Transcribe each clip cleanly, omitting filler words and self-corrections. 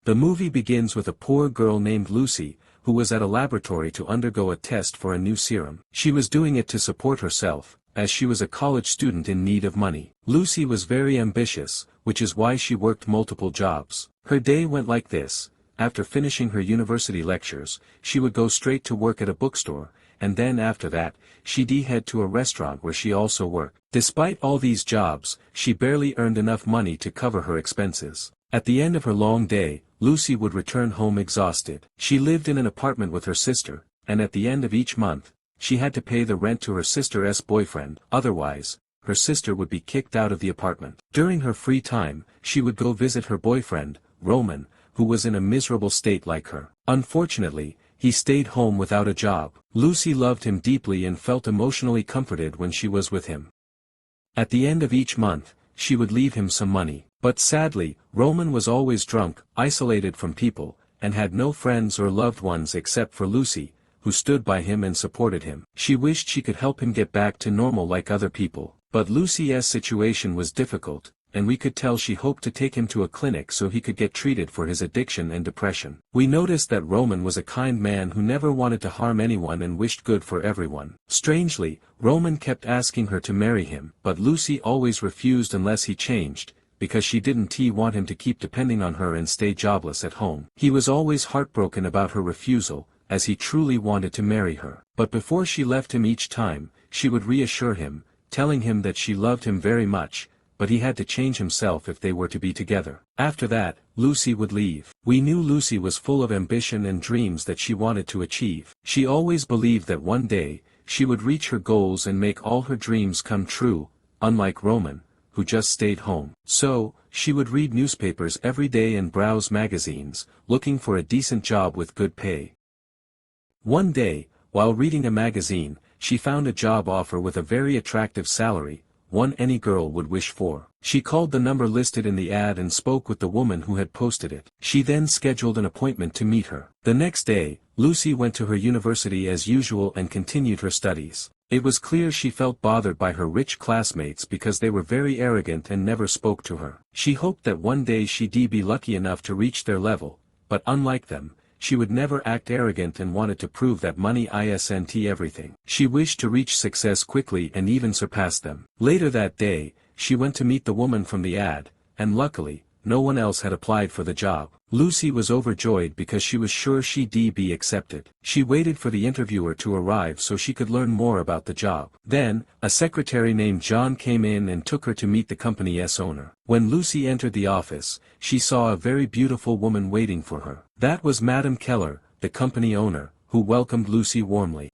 The movie begins with a poor girl named Lucy, who was at a laboratory to undergo a test for a new serum. She was doing it to support herself, as she was a college student in need of money. Lucy was very ambitious, which is why she worked multiple jobs. Her day went like this: after finishing her university lectures, she would go straight to work at a bookstore, and then after that, she'd head to a restaurant where she also worked. Despite all these jobs, she barely earned enough money to cover her expenses. At the end of her long day, Lucy would return home exhausted. She lived in an apartment with her sister, and at the end of each month, she had to pay the rent to her sister's boyfriend, otherwise, her sister would be kicked out of the apartment. During her free time, she would go visit her boyfriend, Roman, who was in a miserable state like her. Unfortunately, he stayed home without a job. Lucy loved him deeply and felt emotionally comforted when she was with him. At the end of each month, she would leave him some money. But sadly, Roman was always drunk, isolated from people, and had no friends or loved ones except for Lucy, who stood by him and supported him. She wished she could help him get back to normal like other people. But Lucy's situation was difficult, and we could tell she hoped to take him to a clinic so he could get treated for his addiction and depression. We noticed that Roman was a kind man who never wanted to harm anyone and wished good for everyone. Strangely, Roman kept asking her to marry him, but Lucy always refused unless he changed, because she didn't want him to keep depending on her and stay jobless at home. He was always heartbroken about her refusal, as he truly wanted to marry her. But before she left him each time, she would reassure him, telling him that she loved him very much, but he had to change himself if they were to be together. After that, Lucy would leave. We knew Lucy was full of ambition and dreams that she wanted to achieve. She always believed that one day, she would reach her goals and make all her dreams come true, unlike Roman, who just stayed home. So, she would read newspapers every day and browse magazines, looking for a decent job with good pay. One day, while reading a magazine, she found a job offer with a very attractive salary, one any girl would wish for. She called the number listed in the ad and spoke with the woman who had posted it. She then scheduled an appointment to meet her. The next day, Lucy went to her university as usual and continued her studies. It was clear she felt bothered by her rich classmates because they were very arrogant and never spoke to her. She hoped that one day she'd be lucky enough to reach their level, but unlike them, she would never act arrogant and wanted to prove that money isn't everything. She wished to reach success quickly and even surpass them. Later that day, she went to meet the woman from the ad, and luckily, no one else had applied for the job. Lucy was overjoyed because she was sure she'd be accepted. She waited for the interviewer to arrive so she could learn more about the job. Then, a secretary named John came in and took her to meet the company's owner. When Lucy entered the office, she saw a very beautiful woman waiting for her. That was Madame Keller, the company owner, who welcomed Lucy warmly.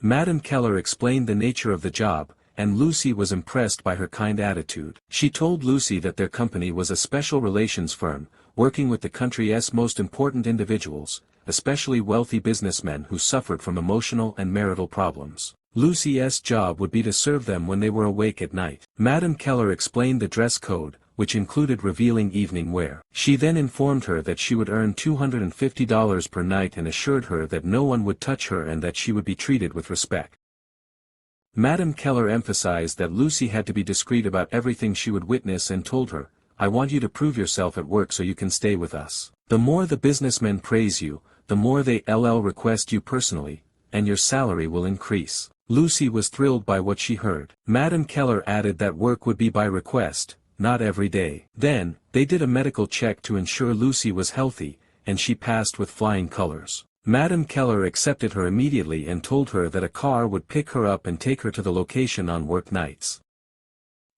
Madame Keller explained the nature of the job, and Lucy was impressed by her kind attitude. She told Lucy that their company was a special relations firm, working with the country's most important individuals, especially wealthy businessmen who suffered from emotional and marital problems. Lucy's job would be to serve them when they were awake at night. Madame Keller explained the dress code, which included revealing evening wear. She then informed her that she would earn $250 per night and assured her that no one would touch her and that she would be treated with respect. Madame Keller emphasized that Lucy had to be discreet about everything she would witness and told her, "I want you to prove yourself at work so you can stay with us. The more the businessmen praise you, the more they'll request you personally, and your salary will increase." Lucy was thrilled by what she heard. Madame Keller added that work would be by request, not every day. Then, they did a medical check to ensure Lucy was healthy, and she passed with flying colors. Madame Keller accepted her immediately and told her that a car would pick her up and take her to the location on work nights.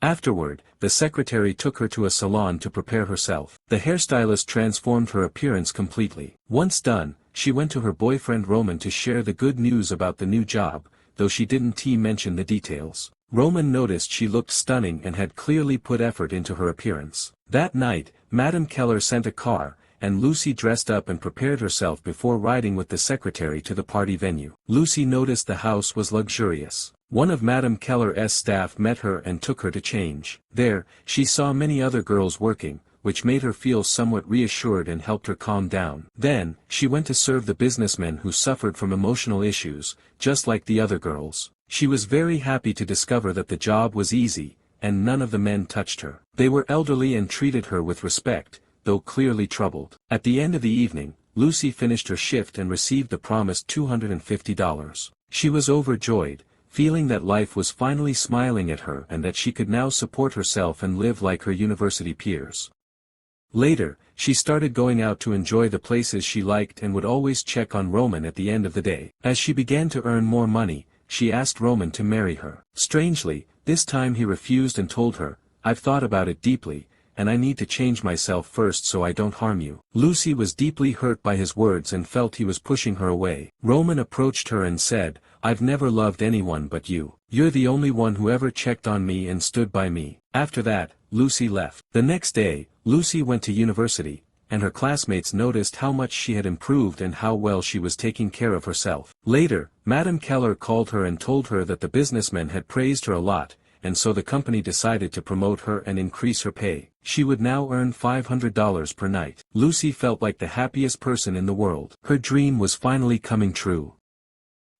Afterward, the secretary took her to a salon to prepare herself. The hairstylist transformed her appearance completely. Once done, she went to her boyfriend Roman to share the good news about the new job, though she didn't mention the details. Roman noticed she looked stunning and had clearly put effort into her appearance. That night, Madame Keller sent a car, and Lucy dressed up and prepared herself before riding with the secretary to the party venue. Lucy noticed the house was luxurious. One of Madame Keller's staff met her and took her to change. There, she saw many other girls working, which made her feel somewhat reassured and helped her calm down. Then, she went to serve the businessmen who suffered from emotional issues, just like the other girls. She was very happy to discover that the job was easy, and none of the men touched her. They were elderly and treated her with respect, though clearly troubled. At the end of the evening, Lucy finished her shift and received the promised $250. She was overjoyed, feeling that life was finally smiling at her and that she could now support herself and live like her university peers. Later, she started going out to enjoy the places she liked and would always check on Roman at the end of the day. As she began to earn more money, she asked Roman to marry her. Strangely, this time he refused and told her, "I've thought about it deeply, and I need to change myself first so I don't harm you." Lucy was deeply hurt by his words and felt he was pushing her away. Roman approached her and said, "I've never loved anyone but you. You're the only one who ever checked on me and stood by me." After that, Lucy left. The next day, Lucy went to university, and her classmates noticed how much she had improved and how well she was taking care of herself. Later, Madame Keller called her and told her that the businessmen had praised her a lot, and so the company decided to promote her and increase her pay. She would now earn $500 per night. Lucy felt like the happiest person in the world. Her dream was finally coming true.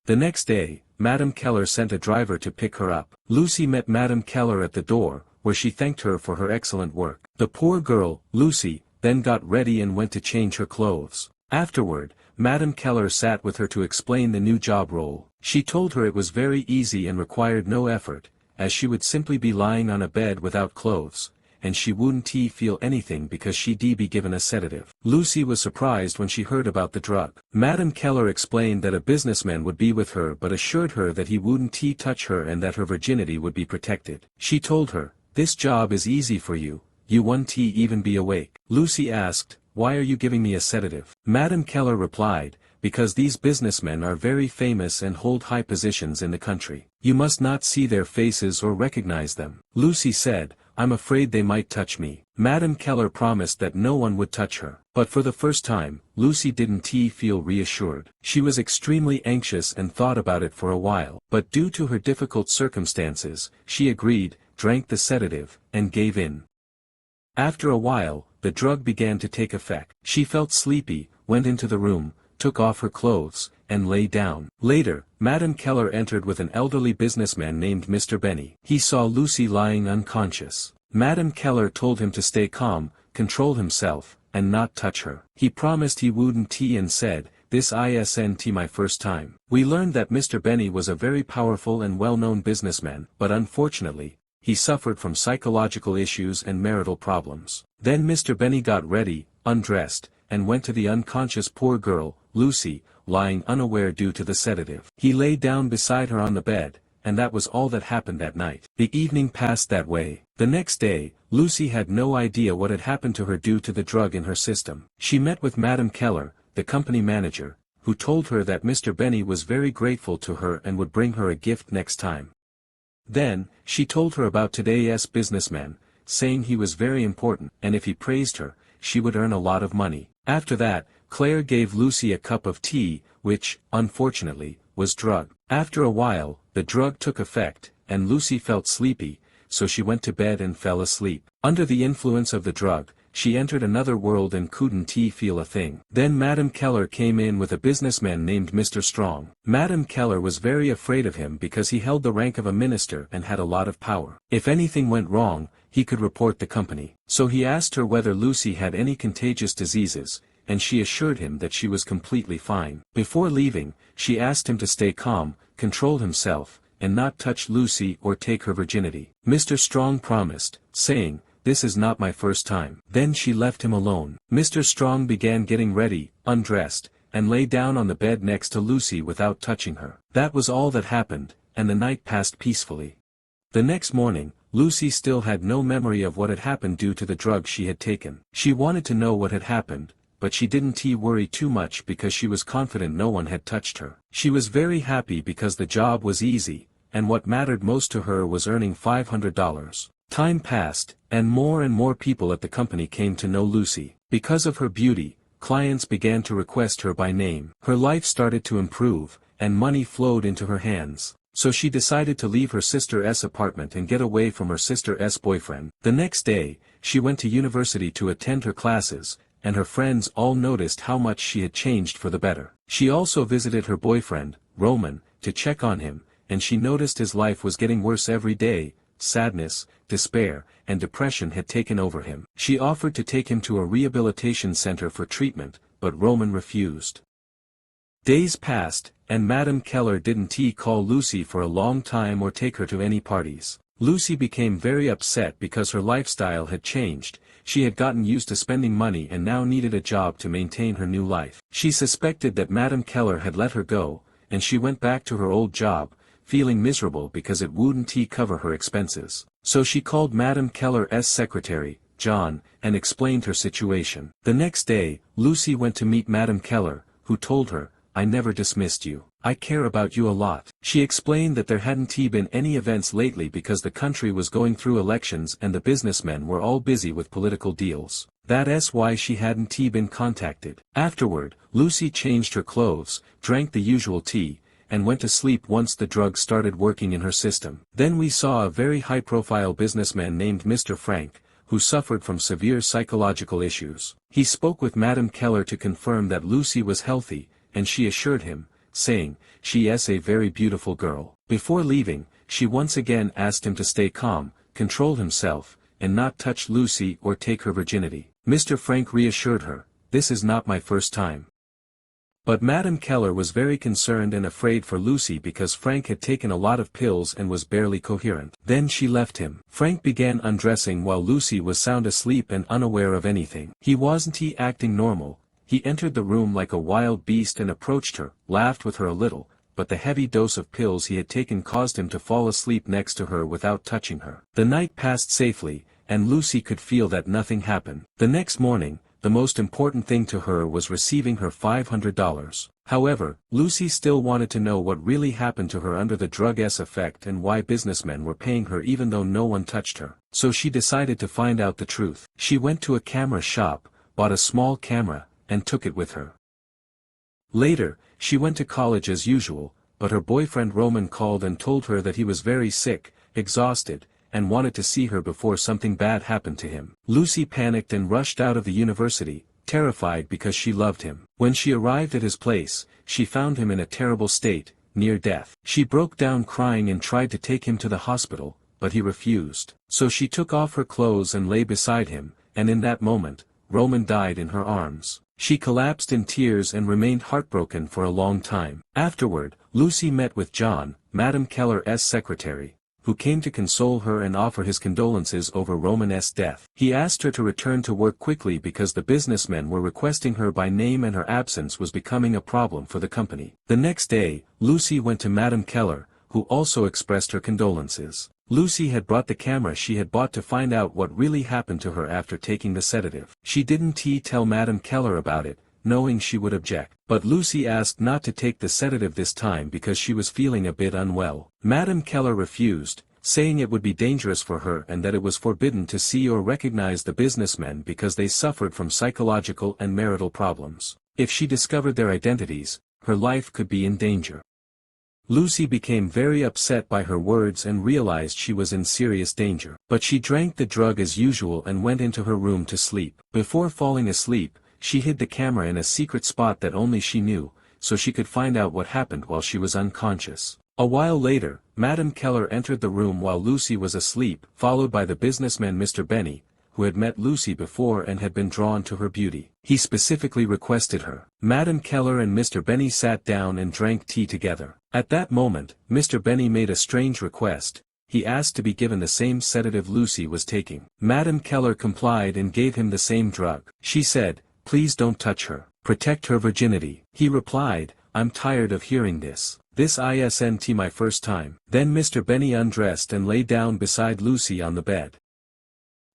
The next day, Madame Keller sent a driver to pick her up. Lucy met Madame Keller at the door, where she thanked her for her excellent work. The poor girl, Lucy, then got ready and went to change her clothes. Afterward, Madame Keller sat with her to explain the new job role. She told her it was very easy and required no effort, as she would simply be lying on a bed without clothes, and she wouldn't feel anything because she'd be given a sedative. Lucy was surprised when she heard about the drug. Madame Keller explained that a businessman would be with her but assured her that he wouldn't touch her and that her virginity would be protected. She told her, "This job is easy for you, you won't even be awake." Lucy asked, "Why are you giving me a sedative?" Madame Keller replied, "Because these businessmen are very famous and hold high positions in the country. You must not see their faces or recognize them." Lucy said, "I'm afraid they might touch me." Madame Keller promised that no one would touch her. But for the first time, Lucy didn't feel reassured. She was extremely anxious and thought about it for a while. But due to her difficult circumstances, she agreed, drank the sedative, and gave in. After a while, the drug began to take effect. She felt sleepy, went into the room, took off her clothes, and lay down. Later, Madame Keller entered with an elderly businessman named Mr. Benny. He saw Lucy lying unconscious. Madame Keller told him to stay calm, control himself, and not touch her. He promised he wouldn't and said, "This isn't my first time." We learned that Mr. Benny was a very powerful and well-known businessman, but unfortunately, he suffered from psychological issues and marital problems. Then Mr. Benny got ready, undressed, and went to the unconscious poor girl, Lucy, lying unaware due to the sedative. He lay down beside her on the bed, and that was all that happened that night. The evening passed that way. The next day, Lucy had no idea what had happened to her due to the drug in her system. She met with Madame Keller, the company manager, who told her that Mr. Benny was very grateful to her and would bring her a gift next time. Then, she told her about today's businessman, saying he was very important, and if he praised her, she would earn a lot of money. After that, Claire gave Lucy a cup of tea, which, unfortunately, was drugged. After a while, the drug took effect, and Lucy felt sleepy, so she went to bed and fell asleep. Under the influence of the drug, she entered another world and couldn't feel a thing. Then Madame Keller came in with a businessman named Mr. Strong. Madame Keller was very afraid of him because he held the rank of a minister and had a lot of power. If anything went wrong, he could report the company. So he asked her whether Lucy had any contagious diseases, and she assured him that she was completely fine. Before leaving, she asked him to stay calm, control himself, and not touch Lucy or take her virginity. Mr. Strong promised, saying, "This is not my first time." Then she left him alone. Mr. Strong began getting ready, undressed, and lay down on the bed next to Lucy without touching her. That was all that happened, and the night passed peacefully. The next morning, Lucy still had no memory of what had happened due to the drug she had taken. She wanted to know what had happened, but she didn't worry too much because she was confident no one had touched her. She was very happy because the job was easy, and what mattered most to her was earning $500. Time passed, and more people at the company came to know Lucy. Because of her beauty, clients began to request her by name. Her life started to improve, and money flowed into her hands. So she decided to leave her sister's apartment and get away from her sister's boyfriend. The next day, she went to university to attend her classes, and her friends all noticed how much she had changed for the better. She also visited her boyfriend, Roman, to check on him, and she noticed his life was getting worse every day, sadness, despair, and depression had taken over him. She offered to take him to a rehabilitation center for treatment, but Roman refused. Days passed, and Madame Keller didn't call Lucy for a long time or take her to any parties. Lucy became very upset because her lifestyle had changed. She had gotten used to spending money and now needed a job to maintain her new life. She suspected that Madame Keller had let her go, and she went back to her old job, feeling miserable because it wouldn't cover her expenses. So she called Madame Keller's secretary, John, and explained her situation. The next day, Lucy went to meet Madame Keller, who told her, "I never dismissed you. I care about you a lot." She explained that there hadn't been any events lately because the country was going through elections and the businessmen were all busy with political deals. That's why she hadn't been contacted. Afterward, Lucy changed her clothes, drank the usual tea, and went to sleep once the drug started working in her system. Then we saw a very high-profile businessman named Mr. Frank, who suffered from severe psychological issues. He spoke with Madame Keller to confirm that Lucy was healthy, and she assured him, saying, "She is a very beautiful girl." Before leaving, she once again asked him to stay calm, control himself, and not touch Lucy or take her virginity. Mr. Frank reassured her, "This is not my first time." But Madame Keller was very concerned and afraid for Lucy because Frank had taken a lot of pills and was barely coherent. Then she left him. Frank began undressing while Lucy was sound asleep and unaware of anything. He wasn't acting normal. He entered the room like a wild beast and approached her, laughed with her a little, but the heavy dose of pills he had taken caused him to fall asleep next to her without touching her. The night passed safely, and Lucy could feel that nothing happened. The next morning, the most important thing to her was receiving her $500. However, Lucy still wanted to know what really happened to her under the drug's effect and why businessmen were paying her even though no one touched her. So she decided to find out the truth. She went to a camera shop, bought a small camera, and took it with her. Later, she went to college as usual, but her boyfriend Roman called and told her that he was very sick, exhausted, and wanted to see her before something bad happened to him. Lucy panicked and rushed out of the university, terrified because she loved him. When she arrived at his place, she found him in a terrible state, near death. She broke down crying and tried to take him to the hospital, but he refused. So she took off her clothes and lay beside him, and in that moment, Roman died in her arms. She collapsed in tears and remained heartbroken for a long time. Afterward, Lucy met with John, Madame Keller's secretary, who came to console her and offer his condolences over Roman's death. He asked her to return to work quickly because the businessmen were requesting her by name and her absence was becoming a problem for the company. The next day, Lucy went to Madame Keller, who also expressed her condolences. Lucy had brought the camera she had bought to find out what really happened to her after taking the sedative. She didn't tell Madame Keller about it, knowing she would object. But Lucy asked not to take the sedative this time because she was feeling a bit unwell. Madame Keller refused, saying it would be dangerous for her and that it was forbidden to see or recognize the businessmen because they suffered from psychological and marital problems. If she discovered their identities, her life could be in danger. Lucy became very upset by her words and realized she was in serious danger. But she drank the drug as usual and went into her room to sleep. Before falling asleep, she hid the camera in a secret spot that only she knew, so she could find out what happened while she was unconscious. A while later, Madame Keller entered the room while Lucy was asleep, followed by the businessman Mr. Benny, who had met Lucy before and had been drawn to her beauty. He specifically requested her. Madame Keller and Mr. Benny sat down and drank tea together. At that moment, Mr. Benny made a strange request. He asked to be given the same sedative Lucy was taking. Madame Keller complied and gave him the same drug. She said, "Please don't touch her. Protect her virginity." He replied, "I'm tired of hearing this. This isn't my first time." Then Mr. Benny undressed and lay down beside Lucy on the bed.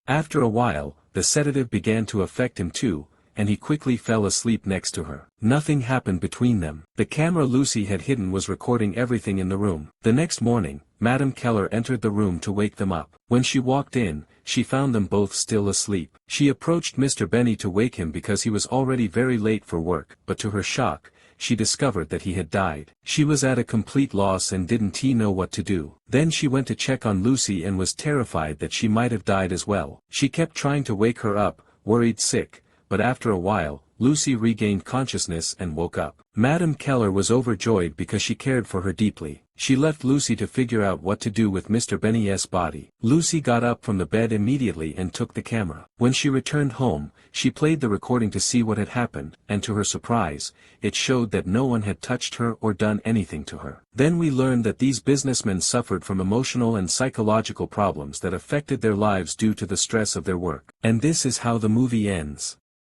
After a while, the sedative began to affect him too, and he quickly fell asleep next to her. Nothing happened between them. The camera Lucy had hidden was recording everything in the room. The next morning, Madame Keller entered the room to wake them up. When she walked in, she found them both still asleep. She approached Mr. Benny to wake him because he was already very late for work, but to her shock, she discovered that he had died. She was at a complete loss and didn't know what to do. Then she went to check on Lucy and was terrified that she might have died as well. She kept trying to wake her up, worried sick, but after a while, Lucy regained consciousness and woke up. Madame Keller was overjoyed because she cared for her deeply. She left Lucy to figure out what to do with Mr. Benny's body. Lucy got up from the bed immediately and took the camera. When she returned home, she played the recording to see what had happened, and to her surprise, it showed that no one had touched her or done anything to her. Then we learned that these businessmen suffered from emotional and psychological problems that affected their lives due to the stress of their work. And this is how the movie ends.